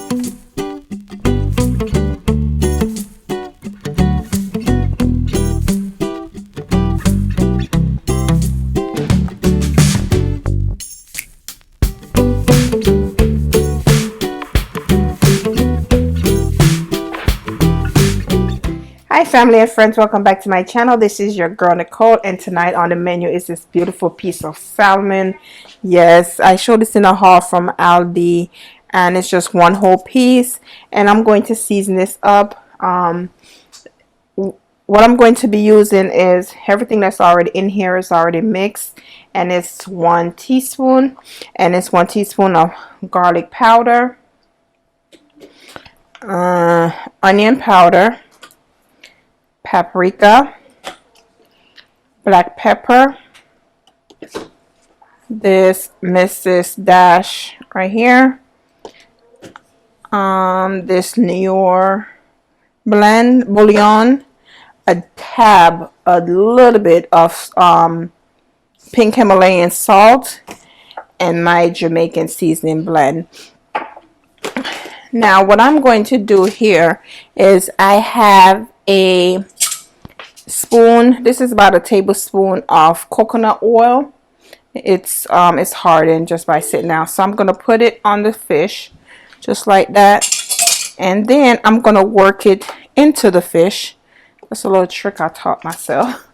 Hi family and friends, welcome back to my channel. This is your girl Nicole, and tonight on the menu is this beautiful piece of salmon. Yes, I showed this in a haul from Aldi, and it's just one whole piece, and I'm going to season this up. What I'm going to be using is everything that's already in here is already mixed, and it's 1 teaspoon, and it's 1 teaspoon of garlic powder, onion powder, paprika, black pepper, this Mrs. Dash right here, this Knorr bouillon, a little bit of pink Himalayan salt, and my Jamaican seasoning blend. Now what I'm going to do here is I have a spoon. This is about a tablespoon of coconut oil. It's hardened just by sitting down, so I'm gonna put it on the fish just like that, and then I'm gonna work it into the fish. That's a little trick I taught myself.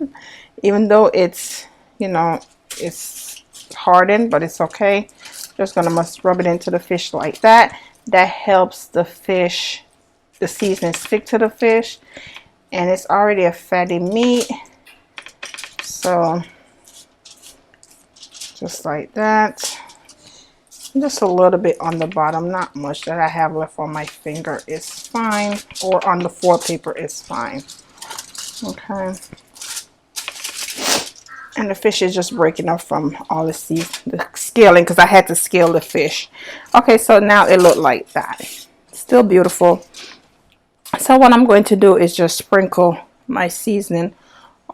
Even though it's, you know, it's hardened, but it's okay. Just gonna rub it into the fish like that. That helps the fish, the seasoning stick to the fish, and it's already a fatty meat, so just like that. Just a little bit on the bottom, not much. That I have left on my finger is fine, or on the foil paper is fine. Okay, and the fish is just breaking up from all the scaling, because I had to scale the fish. Okay, so now it looked like that. Still beautiful. So what I'm going to do is just sprinkle my seasoning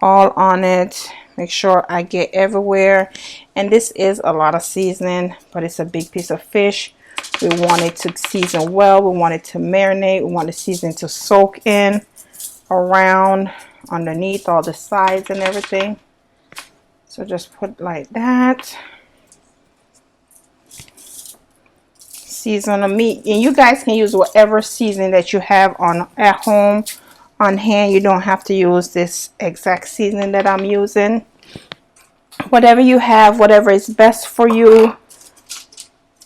all on it. Make sure I get everywhere. And this is a lot of seasoning, but it's a big piece of fish. We want it to season well. We want it to marinate. We want the seasoning to soak in around, underneath, all the sides and everything. So just put like that. Season the meat, and you guys can use whatever seasoning that you have at home on hand. You don't have to use this exact seasoning that I'm using. Whatever you have, whatever is best for you,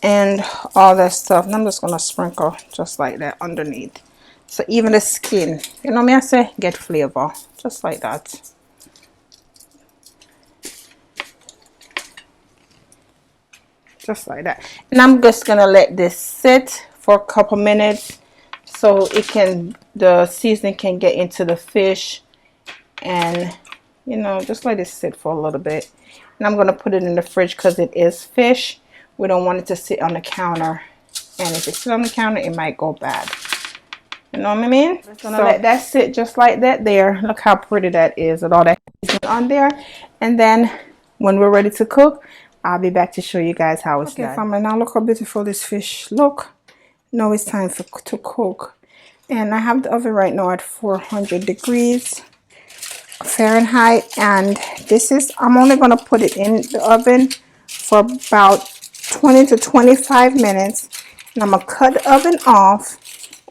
and all that stuff. And I'm just gonna sprinkle just like that underneath, so even the skin, you know me, I say, get flavor just like that. Just like that. And I'm just gonna let this sit for a couple minutes so it can, the seasoning can get into the fish, and you know, just let it sit for a little bit. And I'm gonna put it in the fridge because it is fish. We don't want it to sit on the counter, and if it sits on the counter it might go bad, you know what I mean? Just gonna let that sit just like that there. Look how pretty that is with all that seasoning on there. And then when we're ready to cook, I'll be back to show you guys how it's done. Okay, family, now look how beautiful this fish look. Now it's time to cook. And I have the oven right now at 400 degrees Fahrenheit. And this is, I'm only going to put it in the oven for about 20 to 25 minutes. And I'm going to cut the oven off.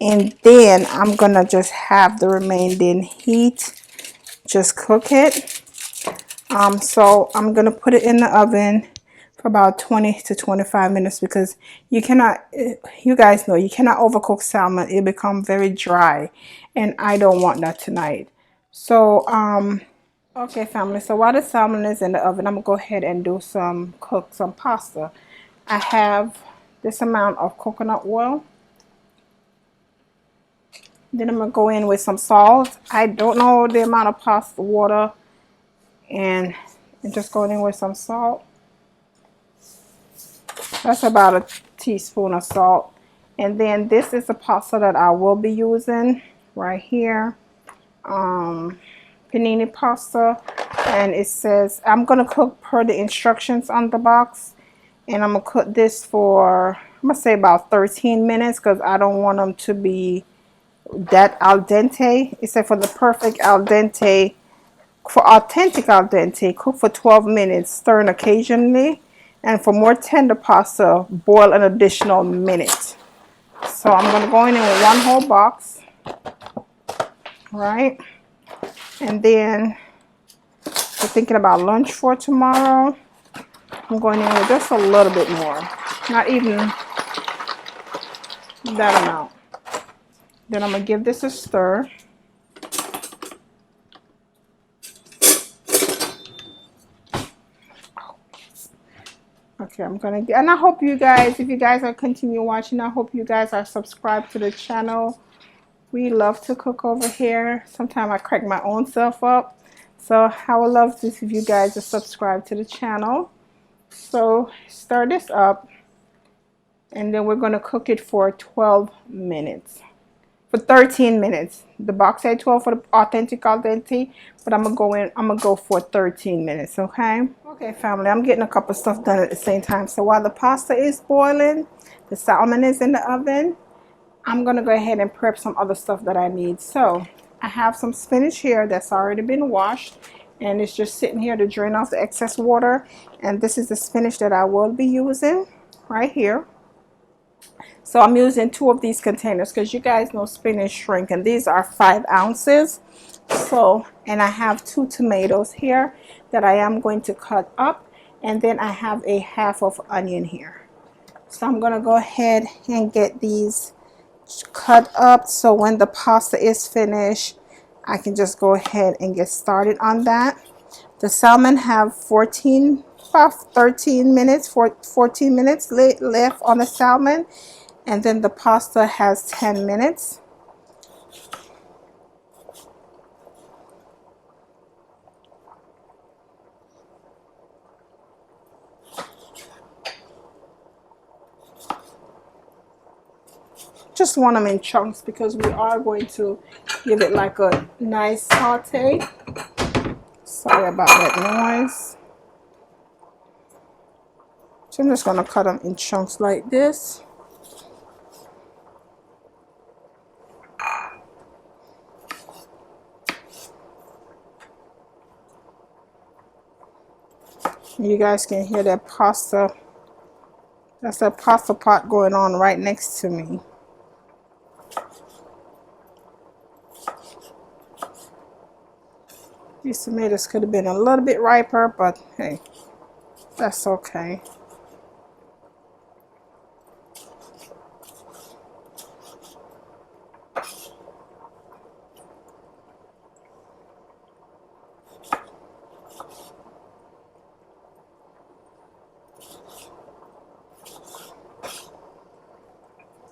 And then I'm going to just have the remaining heat. Just cook it. So I'm going to put it in the oven for about 20 to 25 minutes, because you cannot, you guys know, you cannot overcook salmon. It becomes very dry, and I don't want that tonight. So okay family, so while the salmon is in the oven, I'm gonna go ahead and do cook some pasta. I have this amount of coconut oil. Then I'm gonna go in with some salt. I don't know the amount of pasta water, and just going in with some salt. That's about a teaspoon of salt. And then this is the pasta that I will be using right here. Panini pasta. And it says, I'm going to cook per the instructions on the box. And I'm going to cook this for gonna say about 13 minutes because I don't want them to be that al dente. It said for the perfect al dente, for authentic al dente, cook for 12 minutes, stirring occasionally. And for more tender pasta, boil an additional minute. So I'm gonna go in with one whole box, right? And then we're thinking about lunch for tomorrow. I'm going in with just a little bit more, not even that amount. Then I'm gonna give this a stir. Okay, I'm gonna get, and I hope you guys, if you guys are continue watching, I hope you guys are subscribed to the channel. We love to cook over here. Sometimes I crack my own self up. So I would love this if you guys are subscribed to the channel. So stir this up, and then we're gonna cook it for 12 minutes. For 13 minutes. The box said 12 for the authentic al dente, but I'm gonna go for 13 minutes, okay? Okay, family, I'm getting a couple stuff done at the same time. So while the pasta is boiling, the salmon is in the oven, I'm gonna go ahead and prep some other stuff that I need. So I have some spinach here that's already been washed, and it's just sitting here to drain off the excess water. And this is the spinach that I will be using right here. So I'm using 2 of these containers because you guys know spinach shrink, and these are 5 ounces. So, and I have 2 tomatoes here that I am going to cut up, and then I have a half of onion here. So I'm going to go ahead and get these cut up, so when the pasta is finished, I can just go ahead and get started on that. The salmon have about 13 minutes, 14 minutes left on the salmon. And then the pasta has 10 minutes. Just want them in chunks because we are going to give it like a nice saute. Sorry about that noise. So I'm just going to cut them in chunks like this. You guys can hear that pasta. That's that pasta pot going on right next to me. These tomatoes could have been a little bit riper, but hey, that's okay.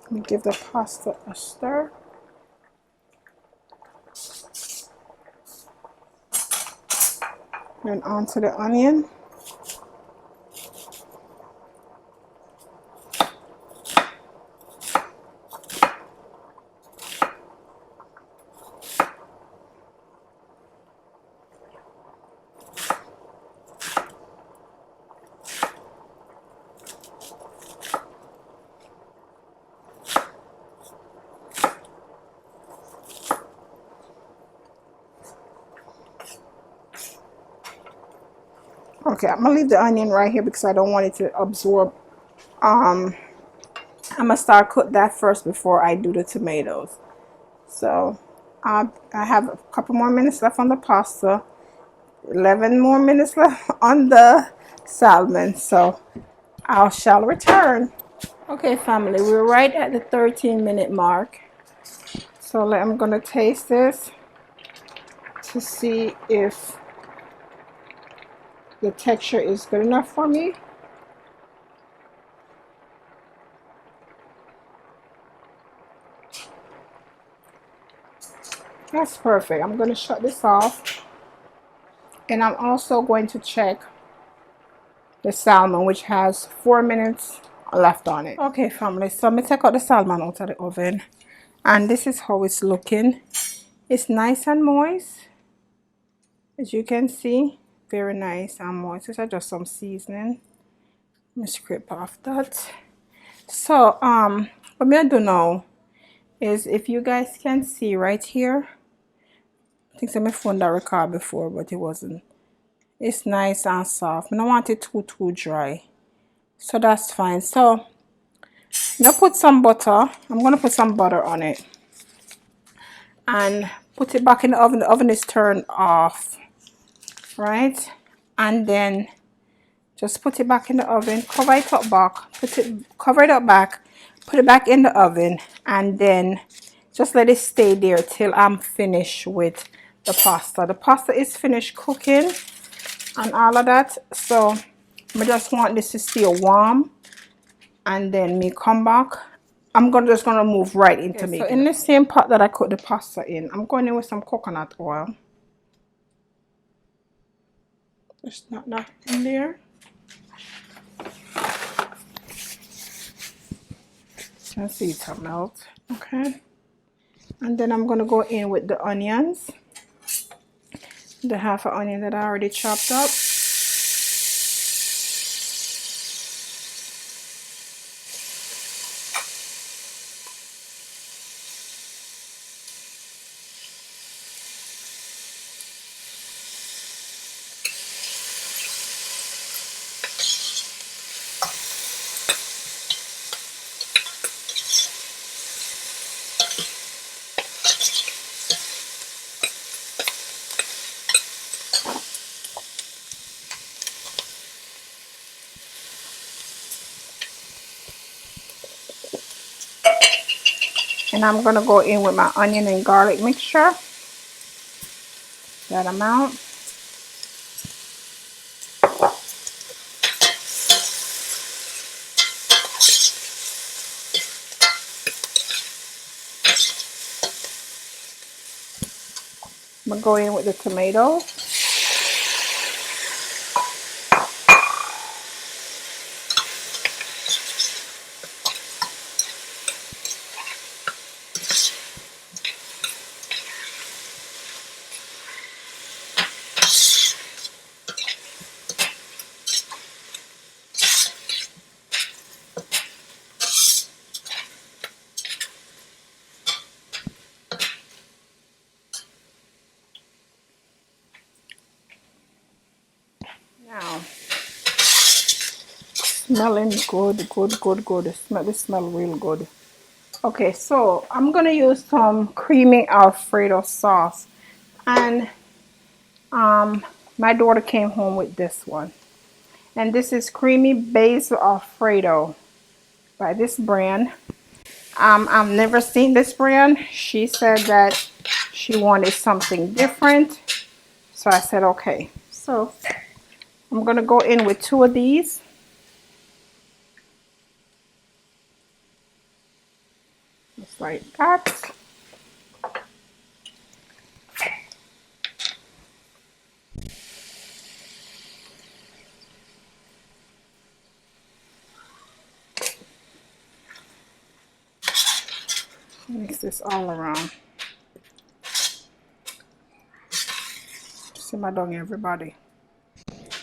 Let me give the pasta a stir. Then onto the onion. Okay, I'm gonna leave the onion right here because I don't want it to absorb. I'm gonna start cook that first before I do the tomatoes. So I have a couple more minutes left on the pasta, 11 more minutes left on the salmon. So I shall return. Okay, family, we're right at the 13-minute mark. So I'm gonna taste this to see if the texture is good enough for me. That's perfect. I'm going to shut this off, and I'm also going to check the salmon, which has 4 minutes left on it. Okay, family, so I'm going to take out the salmon out of the oven, and this is how it's looking. It's nice and moist, as you can see. Very nice and moist. These are just some seasoning. Let me scrape off that. So what me I do now is, if you guys can see right here, I think my phone that record before, but it wasn't. It's nice and soft. I don't want it too dry. So that's fine. So now put some butter. I'm gonna put some butter on it and put it back in the oven. The oven is turned off, right? And then just put it back in the oven, cover it up back, cover it up back, put it back in the oven, and then just let it stay there till I'm finished with the pasta. The pasta is finished cooking and all of that, so I just want this to stay warm, and then me come back. I'm just gonna move right into making. So in the same pot that I cooked the pasta in, I'm going in with some coconut oil. Just not that in there. And see it melt. Okay, and then I'm gonna go in with the onions, the half an onion that I already chopped up. And I'm gonna go in with my onion and garlic mixture, that amount. I'm gonna go in with the tomatoes. Now, smelling good. This smell real good. Okay, so I'm gonna use some creamy Alfredo sauce, and my daughter came home with this one, and this is creamy Basil Alfredo by this brand. I've never seen this brand. She said that she wanted something different, so I said okay. So I'm gonna go in with 2 of these. Just like that. Mix this all around. Simmer down, everybody.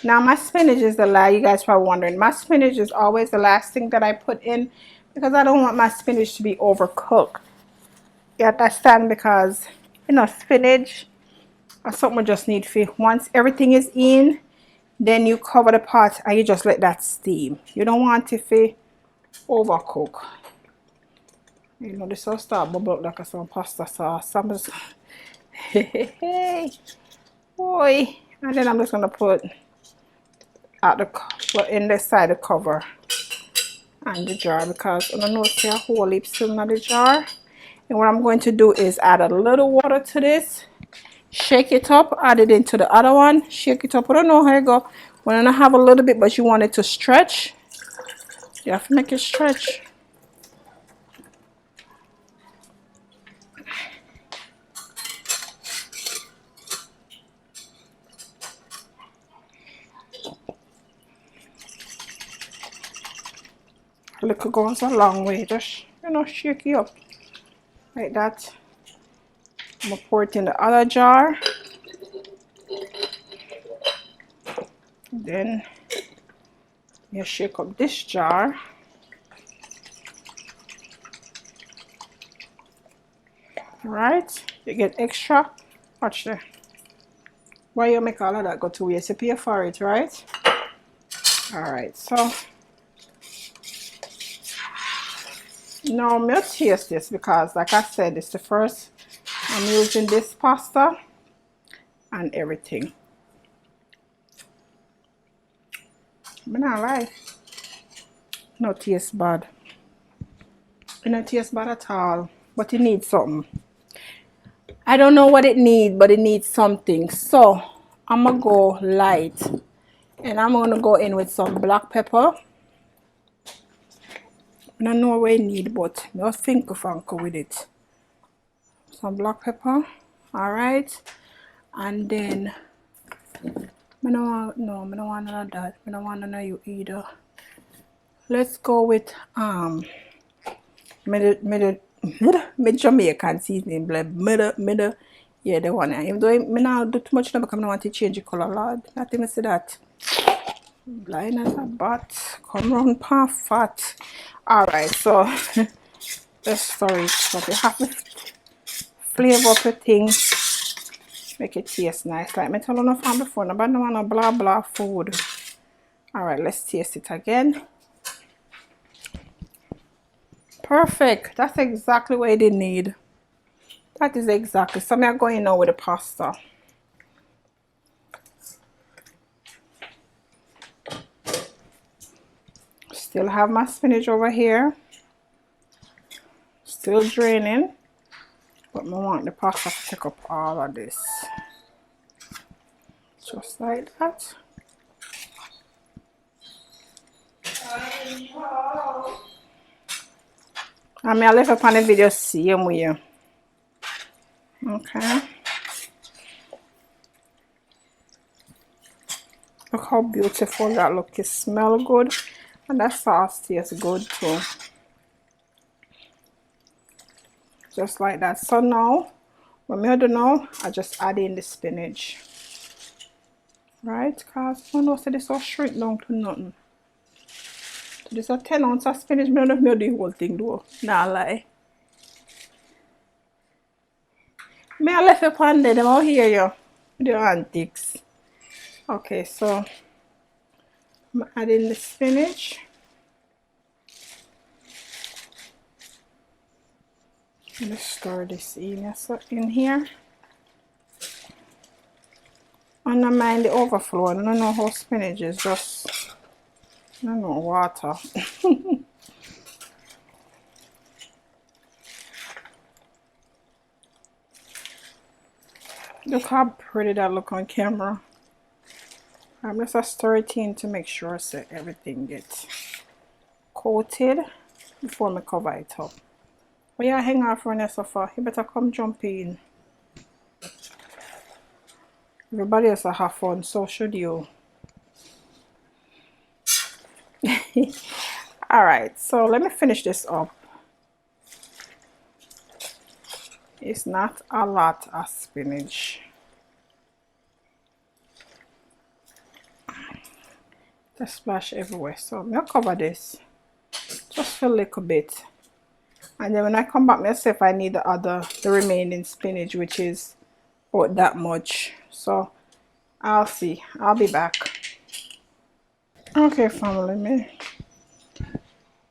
Now my spinach is the last. You guys probably wondering. My spinach is always the last thing that I put in because I don't want my spinach to be overcooked. You understand? Because you know, spinach or something just need to, once everything is in, then you cover the pot and you just let that steam. You don't want it to overcook. You know, this will start bubble like some pasta sauce. I'm just hey boy, and then I'm just gonna put at the in the side of the cover and the jar, because I don't know if a whole heap still in the jar. And what I'm going to do is add a little water to this, shake it up, add it into the other one, shake it up. I don't know how you go when I have a little bit, but you want it to stretch. You have to make it stretch. A little goes a long way. Just, you know, shake it up like that. I'm gonna pour it in the other jar. Then you shake up this jar. Right? You get extra. Watch there. Why you make all of that go to waste? You pay for it, right? Alright, so now I'm going to taste this because, like I said, it's the first I'm using this pasta and everything. But not lie. No taste bad. It don't taste bad at all. But it needs something. I don't know what it needs, but it needs something. So I'm gonna go light. And I'm gonna go in with some black pepper. I don't know what it need, but I'll think of uncle with it. Some black pepper. Alright. And then I don't want none of that. I don't want none of you either. Let's go with mid Jamaican seasoning blend. Yeah, the one. Even though I not do too much now because I want to change the color, Lord. Not even say that. Blind as a bat. Come round pan fat. Alright, so let's stir it. So you have to flavor up your thing. Make it taste nice. Like I told you from before, nobody want no blah blah food. Alright, let's taste it again. Perfect. That's exactly what it need. That is exactly. So I'm going now with the pasta. Still have my spinach over here. Still draining. But I want the pasta to take up all of this. Just like that. I mean, I left up on the video same way. Okay. Look how beautiful that looks. It smells good. And that sauce tastes good too. Just like that. So now, what I do now, I just add in the spinach. Right? Because I know so this will shrink down to nothing. So this is 10 ounces of spinach. I don't know if I do the whole thing though. Nah lie. May I left it on there, them out here you. The antics. Okay, so I'm adding the spinach. I'm gonna stir this in here. And I mind the overflow. I don't know how spinach is, just I don't know, water. Look how pretty that look on camera. I'm just stir it in to make sure so everything gets coated before I cover it up. But yeah, hang out for an sofa. You better come jump in. Everybody else will have fun, so should you. Alright, so let me finish this up. It's not a lot of spinach. Just splash everywhere. So I'm gonna cover this just for a little bit. And then when I come back myself, I need the remaining spinach, which is about that much. So I'll see. I'll be back. Okay, family,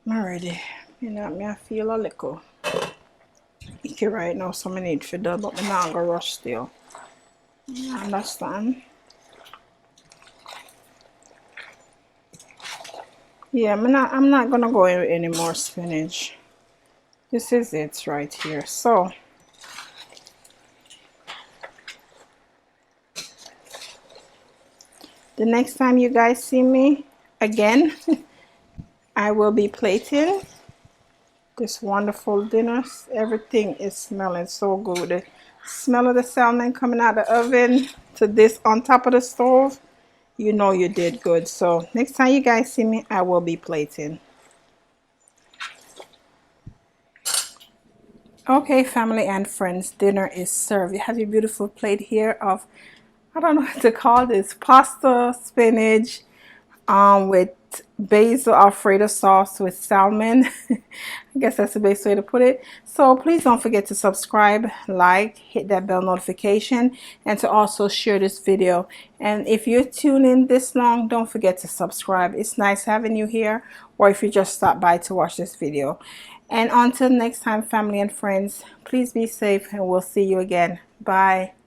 I'm ready. You know, I feel a little icky right now, so I need to do, but I'm not gonna rush still. You understand? Yeah, I'm not gonna go in with any more spinach. This is it right here. So the next time you guys see me again, I will be plating this wonderful dinner. Everything is smelling so good. The smell of the salmon coming out of the oven to this on top of the stove, you know you did good. So next time you guys see me, I will be plating. Okay, family and friends, dinner is served. You have your beautiful plate here of, I don't know what to call this, pasta, spinach, with Basil Alfredo sauce with salmon. I guess that's the best way to put it. So please don't forget to subscribe, like, hit that bell notification, and to also share this video. And if you're tuned in this long, don't forget to subscribe. It's nice having you here, or if you just stop by to watch this video. And until next time, family and friends, please be safe, and we'll see you again. Bye.